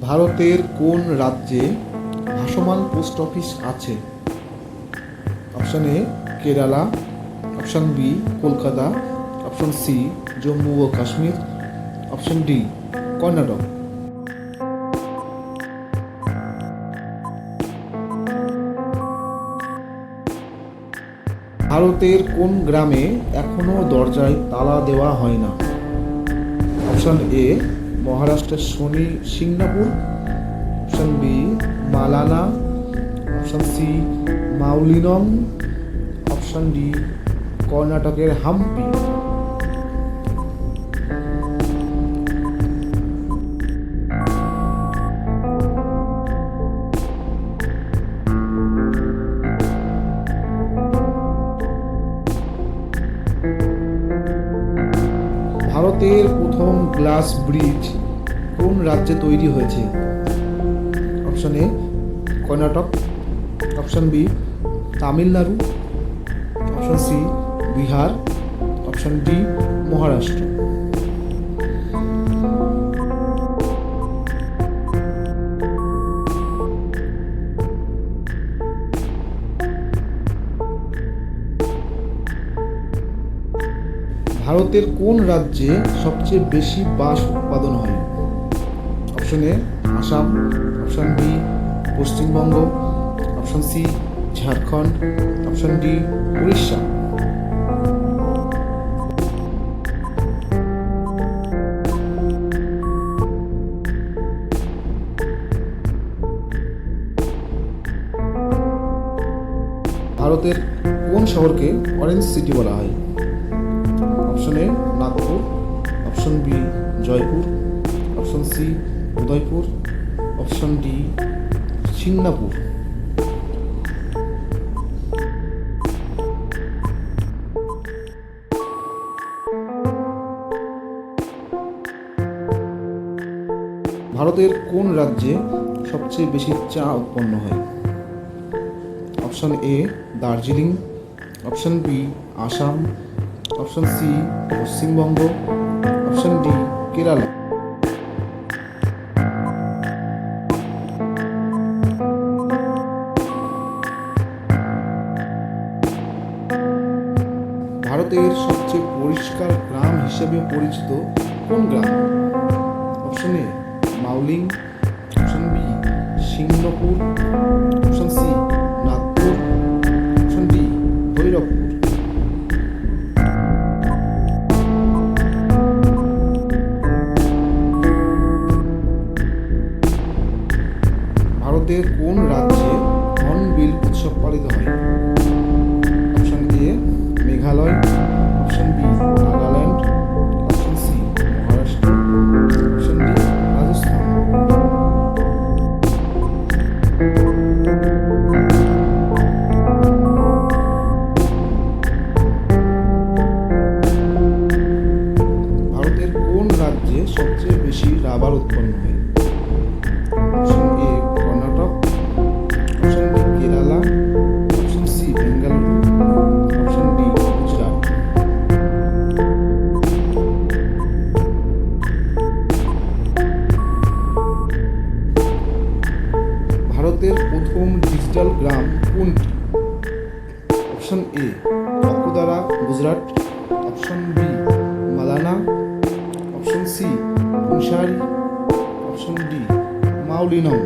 ভারতের কোন রাজ্যে ভাসমান পোস্ট অফিস আছে? Option A Kerala, option B Kolkata, option C Jammu ও কাশ্মীর, অপশন ডি কর্ণাটক। ভারতের কোন গ্রামে এখনো দরজায় তালা দেওয়া হয় না? অপশন এ মহারাষ্ট্রের শনি সিংনাপুর, option B Malana, option C মাউলিনম, option D কর্ণাটকের হাম্পি। ভারতের প্রথম গ্লাস ব্রিজ কোন রাজ্যে তৈরি হয়েছে? Option A Karnataka, option B Tamil Nadu, option C Bihar, option D Maharashtra. ভারতের কোন রাজ্যে সবচেয়ে বেশি বাঁশ উৎপাদন হয়? Option A Assam, option B Paschimbanga, option C Jharkhand, option D Orissa. ভারতের কোন শহরকে অরেঞ্জ সিটি বলা হয়? Option A Nagpur, option B Jaipur, option C Udaipur, option D Singnapur. ভারতের কোন রাজ্যে সবচেয়ে বেশি চা উৎপন্ন হয়? Option A Darjeeling, option B Assam, option C Paschimbanga, option D Kerala. ভারতের সবচেয়ে পরিষ্কার গ্রাম হিসেবে পরিচিত কোন গ্রাম? Option A Mawlynnong, option B Singnapur, option C Nagpur, option D Bhairavpur. ভারতের কোন রাজ্যে হর্নবিল উৎসব পালিত হয়? Option A Meghalaya, option B Nagaland, option C Maharashtra, option D Rajasthan. ভারতের কোন রাজ্যে সবচেয়ে বেশি রাবার উৎপন্ন হয়? Option A Karnataka, option B Kerala, option C Bengaluru, option D Gujarat. ভারতের প্রথম ডিজিটাল গ্রাম কোনটি? Option A Akodara Gujarat, option B Malana, option C Punsari, option D মাউলিনম।